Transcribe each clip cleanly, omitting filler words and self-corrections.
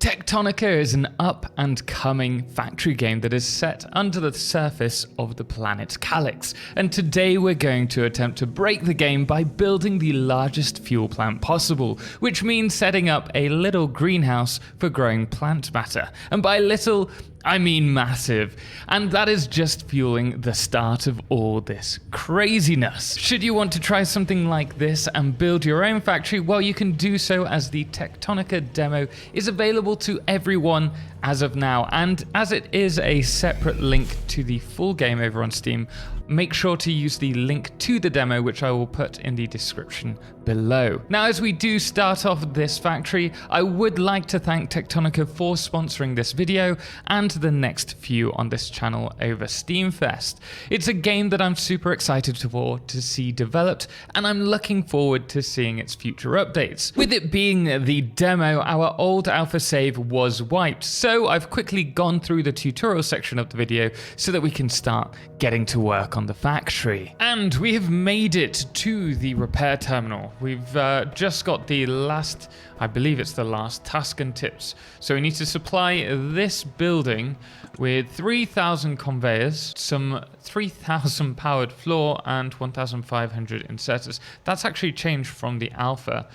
Techtonica is an up-and-coming factory game that is set under the surface of the planet Calyx, and today we're going to attempt to break the game by building the largest fuel plant possible, which means setting up a little greenhouse for growing plant matter. And by little, I mean massive, and that is just fueling the start of all this craziness. Should you want to try something like this and build your own factory, well, you can do so, as the Techtonica demo is available to everyone as of now, and as it is a separate link to the full game over on Steam, make sure to use the link to the demo, which I will put in the description below. Now, as we do start off this factory, I would like to thank Techtonica for sponsoring this video and the next few on this channel over Steamfest. It's a game that I'm super excited for to see developed, and I'm looking forward to seeing its future updates. With it being the demo, our old alpha save was wiped, so I've quickly gone through the tutorial section of the video so that we can start getting to work on the factory. And we have made it to the repair terminal. We've just got the last, I believe it's the last task and tips. So we need to supply this building with 3,000 conveyors, some 3,000 powered floor, and 1,500 inserters. That's actually changed from the alpha.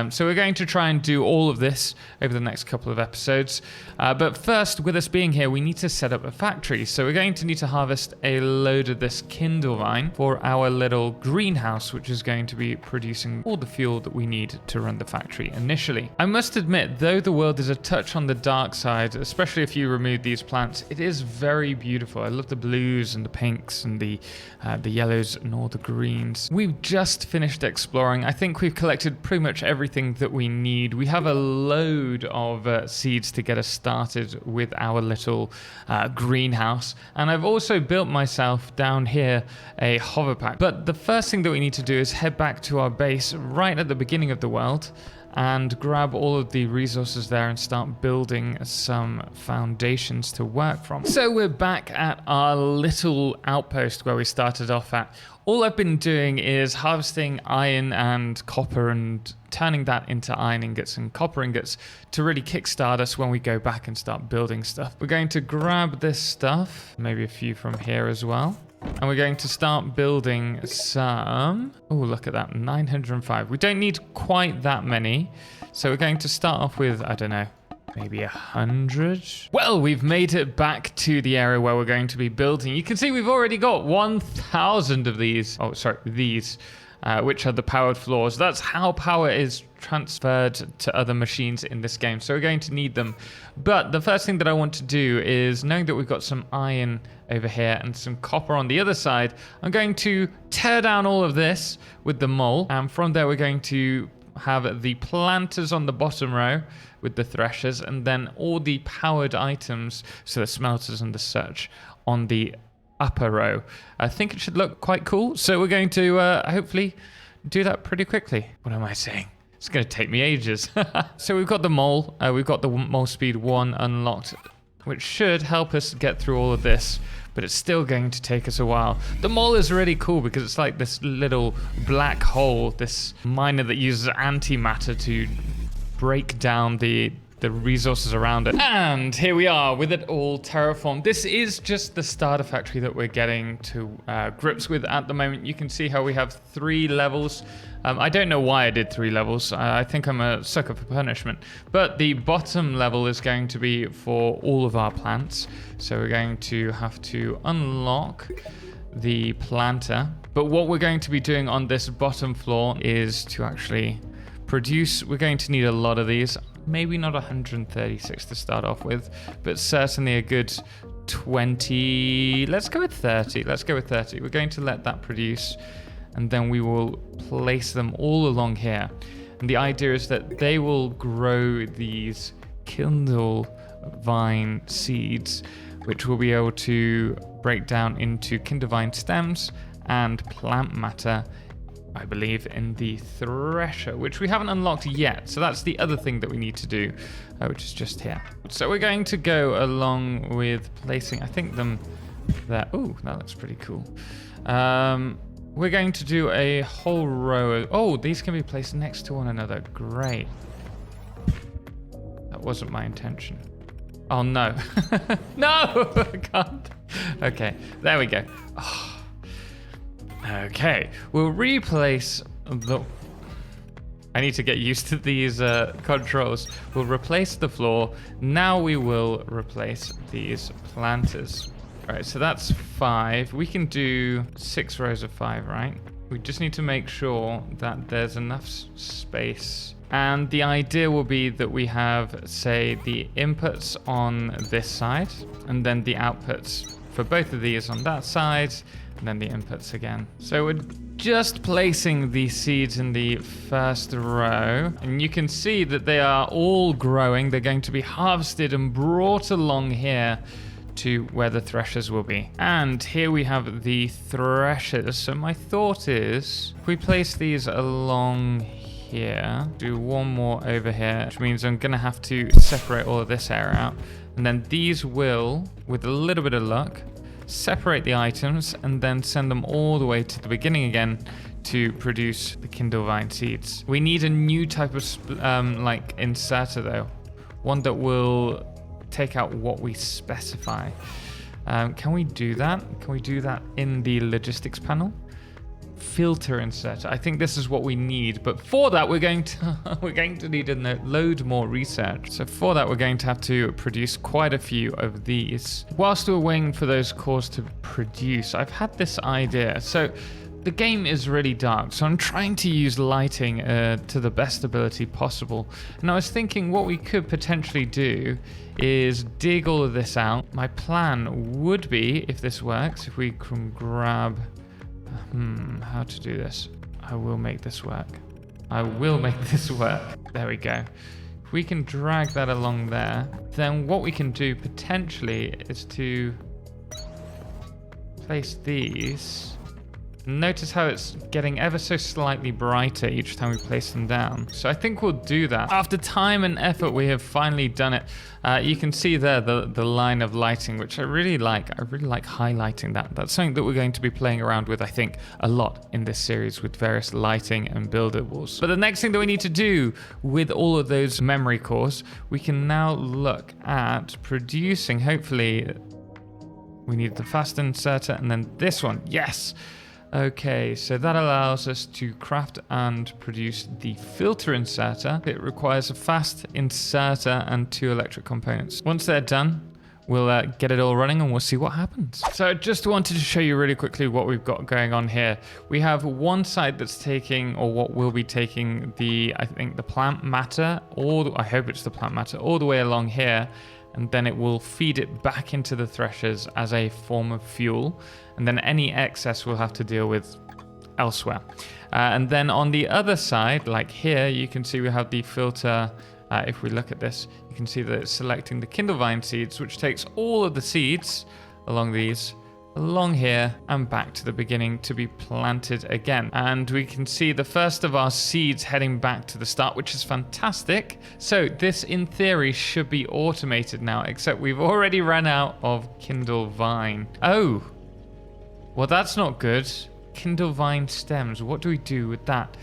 So we're going to try and do all of this over the next couple of episodes. But first, with us being here, we need to set up a factory. So we're going to need to harvest a load of this kindle vine for our little greenhouse, which is going to be producing all the fuel that we need to run the factory initially. I must admit, though the world is a touch on the dark side, especially if you remove these plants, it is very beautiful. I love the blues and the pinks and the yellows and all the greens. We've just finished exploring. I think we've collected pretty much everything that we need. We have a load of seeds to get us started with our little greenhouse, and I've also built myself down here a hover pack. But the first thing that we need to do is head back to our base right at the beginning of the world and grab all of the resources there and start building some foundations to work from. So we're back at our little outpost where we started off at. All I've been doing is harvesting iron and copper and turning that into iron ingots and copper ingots to really kickstart us when we go back and start building stuff. We're going to grab this stuff, maybe a few from here as well. And we're going to start building some... Oh, look at that, 905. We don't need quite that many. So we're going to start off with, I don't know, maybe 100. Well, we've made it back to the area where we're going to be building. You can see we've already got 1,000 of these. Oh, sorry, these, which are the powered floors. That's how power is transferred to other machines in this game. So we're going to need them. But the first thing that I want to do is, knowing that we've got some iron over here and some copper on the other side, I'm going to tear down all of this with the mole. And from there, we're going to have the planters on the bottom row with the threshers, and then all the powered items, so the smelters and the such, on the upper row. I think it should look quite cool. So we're going to hopefully do that pretty quickly. What am I saying? It's going to take me ages. So we've got the mole. We've got the mole speed 1 unlocked, which should help us get through all of this, but it's still going to take us a while. The mole is really cool because it's like this little black hole, this miner that uses antimatter to break down the resources around it. And here we are with it all terraformed. This is just the starter factory that we're getting to grips with at the moment. You can see how we have 3 levels. I don't know why I did 3 levels. I think I'm a sucker for punishment. But the bottom level is going to be for all of our plants. So we're going to have to unlock the planter. But what we're going to be doing on this bottom floor is to actually produce. We're going to need a lot of these. Maybe not 136 to start off with, but certainly a good 20. Let's go with 30. Let's go with 30. We're going to let that produce, and then we will place them all along here. And the idea is that they will grow these kindle vine seeds, which we'll be able to break down into kindle vine stems and plant matter, I believe, in the thresher, which we haven't unlocked yet. So that's the other thing that we need to do, which is just here. So we're going to go along with placing, I think, them there. Oh, that looks pretty cool. We're going to do a whole row of... Oh, these can be placed next to one another. Great. That wasn't my intention. Oh no. No! I can't. Okay, there we go. Oh. Okay, we'll replace the... I need to get used to these controls. We'll replace the floor. Now we will replace these planters. All right, so that's 5. We can do 6 rows of 5, right? We just need to make sure that there's enough space. And the idea will be that we have, say, the inputs on this side, and then the outputs for both of these on that side, and then the inputs again. So we're just placing the seeds in the first row, and you can see that they are all growing. They're going to be harvested and brought along here to where the threshers will be. And here we have the threshers. So my thought is, if we place these along here, do one more over here, which means I'm gonna have to separate all of this area out. And then these will, with a little bit of luck, separate the items and then send them all the way to the beginning again to produce the Kindle Vine seeds. We need a new type of like inserter though, one that will take out what we specify. Can we do that? Can we do that in the logistics panel? Filter inserter. I think this is what we need, but for that we're going to need to load more research. So for that we're going to have to produce quite a few of these. Whilst we're waiting for those cores to produce, I've had this idea. So the game is really dark, so I'm trying to use lighting to the best ability possible. And I was thinking what we could potentially do is dig all of this out. My plan would be, if this works, if we can grab how to do this. I will make this work. I will make this work. There we go. If we can drag that along there, then what we can do potentially is to place these. Notice how it's getting ever so slightly brighter each time we place them down. So I think we'll do that. After time and effort, we have finally done it. You can see there the line of lighting, which I really like. I really like highlighting that. That's something that we're going to be playing around with, I think, a lot in this series with various lighting and buildables. But the next thing that we need to do with all of those memory cores, we can now look at producing, hopefully, we need the fast inserter and then this one. Yes. Okay, so that allows us to craft and produce the filter inserter. It requires a fast inserter and 2 electric components. Once they're done, we'll get it all running and we'll see what happens. So I just wanted to show you really quickly what we've got going on here. We have one side that's taking, or what will be taking, I think the plant matter, I hope it's the plant matter, all the way along here. And then it will feed it back into the threshers as a form of fuel. And then any excess we'll have to deal with elsewhere. And then on the other side, like here, you can see we have the filter. If we look at this, you can see that it's selecting the Kindle Vine seeds, which takes all of the seeds along these, along here and back to the beginning to be planted again. And we can see the first of our seeds heading back to the start, which is fantastic. So this in theory should be automated now, except we've already run out of Kindle Vine. Oh, well, that's not good. Kindle Vine stems, what do we do with that?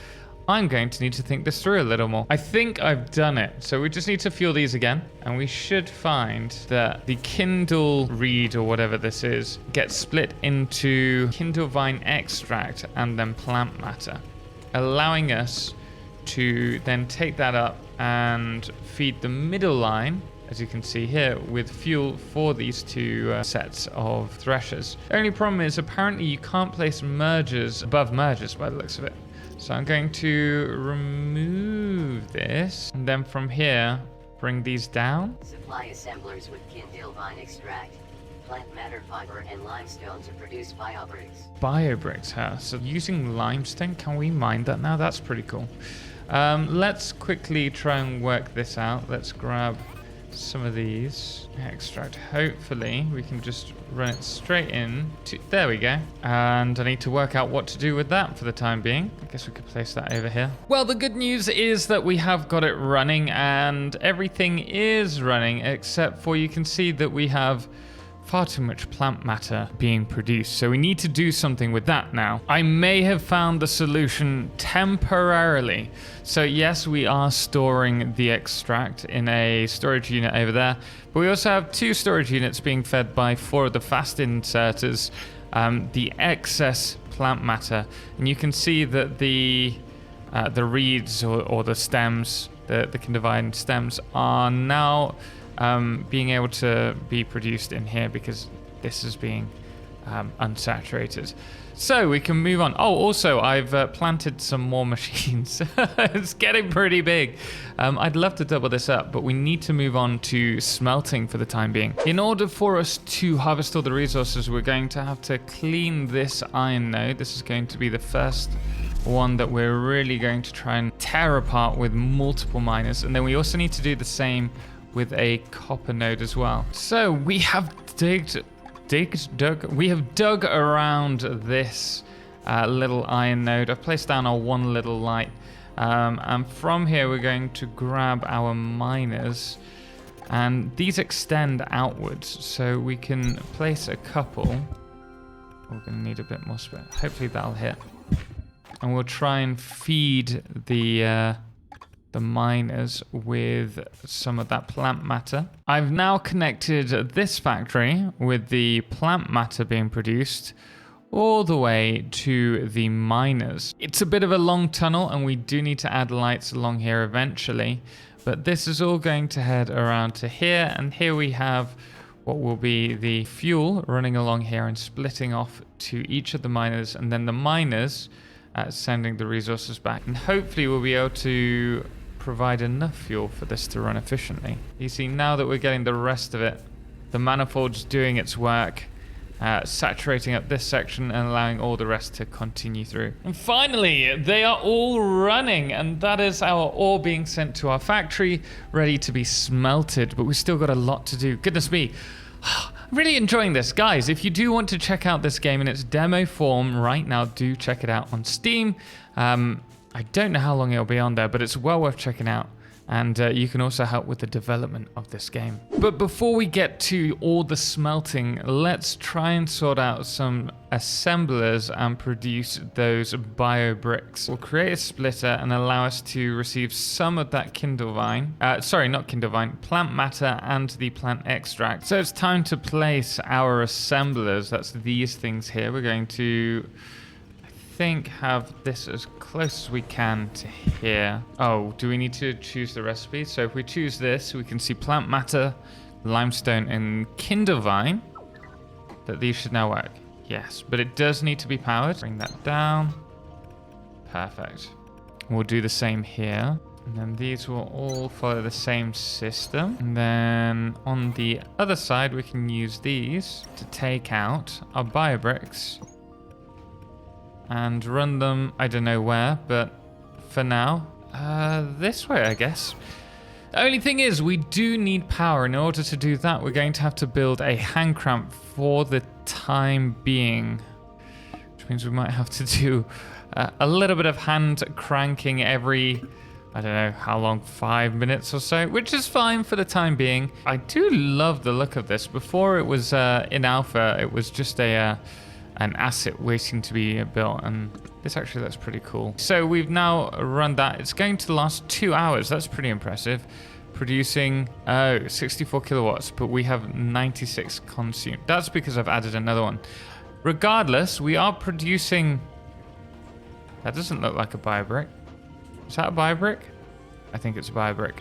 I'm going to need to think this through a little more. I think I've done it. So we just need to fuel these again. And we should find that the Kindle reed, or whatever this is, gets split into Kindle Vine extract and then plant matter, allowing us to then take that up and feed the middle line, as you can see here, with fuel for these 2 sets of threshers. The only problem is apparently you can't place mergers above mergers by the looks of it. So I'm going to remove this, and then from here, bring these down. Supply assemblers with Kindle Vine extract, plant matter, fiber, and limestone to produce biobricks. Biobricks, huh? So using limestone, can we mine that now? That's pretty cool. Let's quickly try and work this out. Let's grab some of these extract. Hopefully we can just run it straight in to, there we go. And I need to work out what to do with that for the time being. I guess we could place that over here. Well, the good news is that we have got it running and everything is running, except for, you can see that we have far too much plant matter being produced. So we need to do something with that now. I may have found the solution temporarily. So yes, we are storing the extract in a storage unit over there, but we also have 2 storage units being fed by 4 of the fast inserters, the excess plant matter. And you can see that the reeds or the stems, the Kindlevine stems, are now being able to be produced in here because this is being unsaturated. So we can move on. Oh, also, I've planted some more machines. It's getting pretty big. I'd love to double this up, but we need to move on to smelting for the time being. In order for us to harvest all the resources, we're going to have to clean this iron node. This is going to be the first one that we're really going to try and tear apart with multiple miners. And then we also need to do the same with a copper node as well. So we have dug around this little iron node. I've placed down our one little light. And from here, we're going to grab our miners. And these extend outwards, so we can place a couple. We're going to need a bit more space. Hopefully that'll hit. And we'll try and feed the miners with some of that plant matter. I've now connected this factory with the plant matter being produced all the way to the miners. It's a bit of a long tunnel and we do need to add lights along here eventually, but this is all going to head around to here, and here we have what will be the fuel running along here and splitting off to each of the miners, and then the miners sending the resources back. And hopefully we'll be able to provide enough fuel for this to run efficiently. You see, now that we're getting the rest of it, the manifold's doing its work, saturating up this section and allowing all the rest to continue through. And finally, they are all running, and that is our ore being sent to our factory, ready to be smelted, but we've still got a lot to do. Goodness me. I'm really enjoying this. Guys, if you do want to check out this game in its demo form right now, do check it out on Steam. I don't know how long it'll be on there, but it's well worth checking out. And you can also help with the development of this game. But before we get to all the smelting, let's try and sort out some assemblers and produce those bio bricks. We'll create a splitter and allow us to receive some of that plant matter and the plant extract. So it's time to place our assemblers. That's these things here. We're going to, I think, have this as close as we can to here. Oh, do we need to choose the recipe? So if we choose this, we can see plant matter, limestone, and Kindlevine. That these should now work. Yes, but it does need to be powered. Bring that down. Perfect. We'll do the same here. And then these will all follow the same system. And then on the other side, we can use these to take out our bio bricks and run them, I don't know where, but for now, this way, I guess. The only thing is, we do need power. In order to do that, we're going to have to build a hand crank for the time being, which means we might have to do a little bit of hand cranking every, I don't know how long, 5 minutes or so, which is fine for the time being. I do love the look of this. Before it was in alpha, it was just an asset waiting to be built, and this actually looks pretty cool. So we've now run that. It's going to last 2 hours. That's pretty impressive. Producing 64 kilowatts, but we have 96 consumed. That's because I've added another one. Regardless, we are producing... That doesn't look like a bio brick. Is that a bio brick? I think it's a bio brick.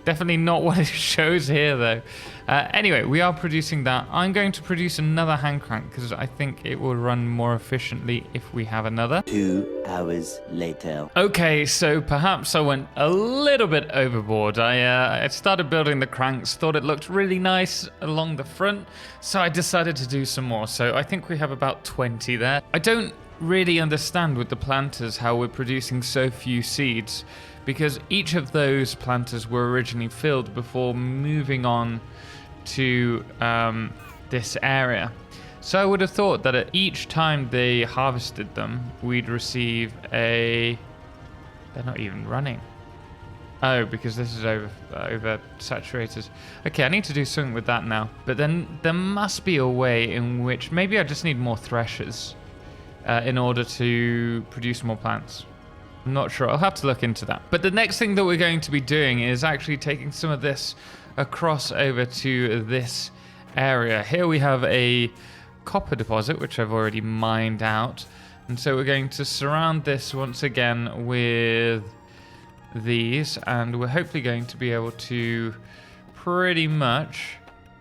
Definitely not what it shows here, though. Anyway, we are producing that. I'm going to produce another hand crank because I think it will run more efficiently if we have another. 2 hours later. Okay, so perhaps I went a little bit overboard. I started building the cranks, thought it looked really nice along the front, so I decided to do some more. So I think we have about 20 there. I don't really understand with the planters how we're producing so few seeds, because each of those planters were originally filled before moving on to this area. So I would have thought that at each time they harvested them, we'd receive a... They're not even running. Oh, because this is over saturated. Okay, I need to do something with that now. But then there must be a way in which maybe I just need more threshers in order to produce more plants. I'm not sure. I'll have to look into that. But the next thing that we're going to be doing is actually taking some of this across over to this area. Here we have a copper deposit, which I've already mined out. And so we're going to surround this once again with these, and we're hopefully going to be able to pretty much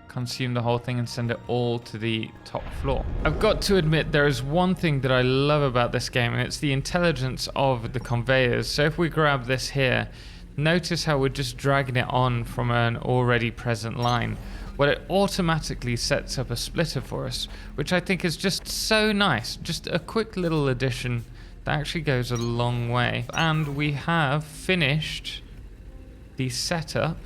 consume the whole thing and send it all to the top floor. I've got to admit, there is one thing that I love about this game, and it's the intelligence of the conveyors. So if we grab this here, notice how we're just dragging it on from an already present line. Well, it automatically sets up a splitter for us, which I think is just so nice. Just a quick little addition that actually goes a long way. And we have finished the setup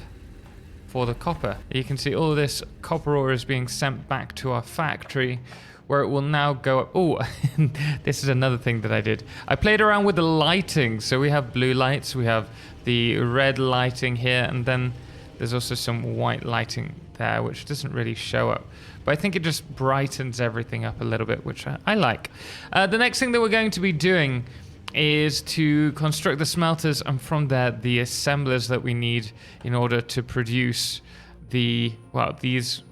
for the copper. You can see all this copper ore is being sent back to our factory, where it will now go up. Oh, this is another thing that I did. I played around with the lighting. So we have blue lights, we have the red lighting here, and then there's also some white lighting there, which doesn't really show up. But I think it just brightens everything up a little bit, which I like. The next thing that we're going to be doing is to construct the smelters, and from there, the assemblers that we need in order to produce the, well, these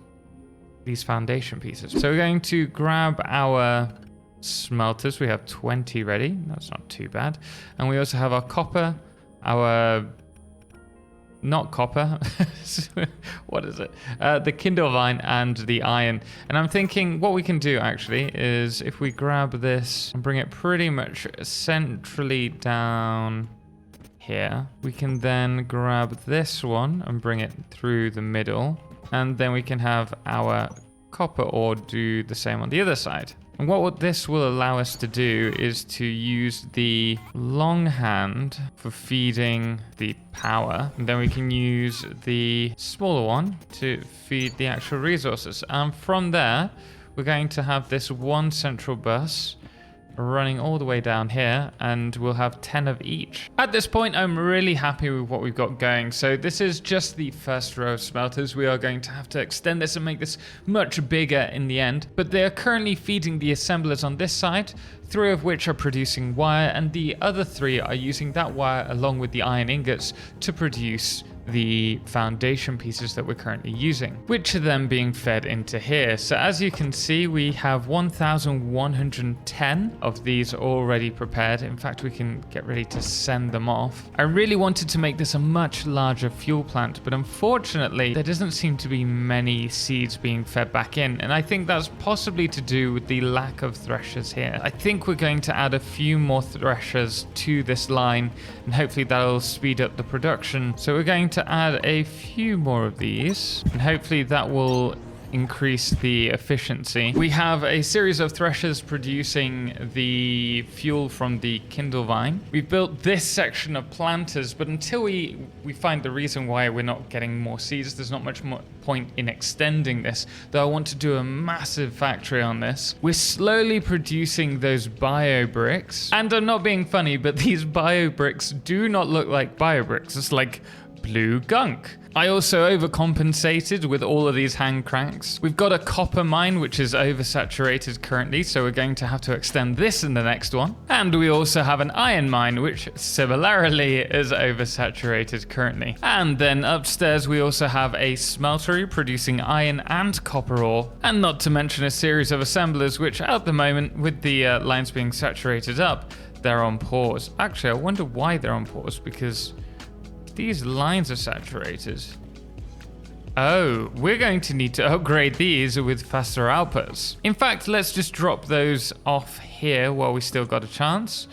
foundation pieces. So we're going to grab our smelters. We have 20 ready. That's not too bad. And we also have our copper, our... not copper, what is it? The kindle vine and the iron. And I'm thinking what we can do actually is if we grab this and bring it pretty much centrally down here, we can then grab this one and bring it through the middle. And then we can have our copper ore do the same on the other side. And what this will allow us to do is to use the long hand for feeding the power. And then we can use the smaller one to feed the actual resources. And from there, we're going to have this one central bus running all the way down here, and we'll have 10 of each. At this point, I'm really happy with what we've got going. So this is just the first row of smelters. We are going to have to extend this and make this much bigger in the end, but they are currently feeding the assemblers on this side, 3 of which are producing wire, and the other 3 are using that wire along with the iron ingots to produce the foundation pieces that we're currently using, which are then being fed into here. So as you can see, we have 1,110 of these already prepared. In fact, we can get ready to send them off. I really wanted to make this a much larger fuel plant, but unfortunately, there doesn't seem to be many seeds being fed back in. And I think that's possibly to do with the lack of threshers here. I think we're going to add a few more threshers to this line, and hopefully that'll speed up the production. So we're going to add a few more of these, and hopefully that will increase the efficiency. We have a series of threshers producing the fuel from the kindle vine. We've built this section of planters, but until we find the reason why we're not getting more seeds, there's not much more point in extending this, though I want to do a massive factory on this. We're slowly producing those bio bricks, and I'm not being funny, but these bio bricks do not look like bio bricks. It's like blue gunk. I also overcompensated with all of these hand cranks. We've got a copper mine which is oversaturated currently, so we're going to have to extend this in the next one. And we also have an iron mine which similarly is oversaturated currently. And then upstairs we also have a smeltery producing iron and copper ore, and not to mention a series of assemblers which at the moment, with the lines being saturated up, they're on pause. Actually, I wonder why they're on pause, because these lines are saturated. Oh, we're going to need to upgrade these with faster outputs. In fact, let's just drop those off here while we still got a chance.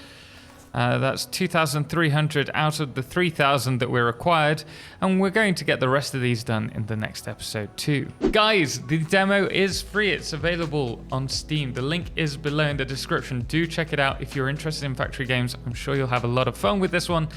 That's 2,300 out of the 3,000 that we're required, and we're going to get the rest of these done in the next episode too. Guys, the demo is free. It's available on Steam. The link is below in the description. Do check it out if you're interested in factory games. I'm sure you'll have a lot of fun with this one.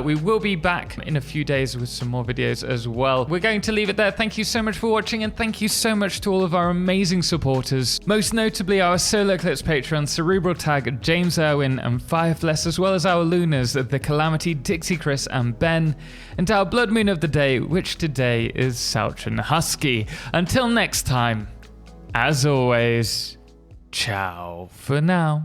We will be back in a few days with some more videos as well. We're going to leave it there. Thank you so much for watching, and thank you so much to all of our amazing supporters, most notably our Solarclipse Patreon, Cerebral Tag, James Irwin, and Firefless as as well as our Lunas, the Calamity, Dixie Chris, and Ben, and our Blood Moon of the day, which today is Souchon Husky. Until next time, as always, ciao for now.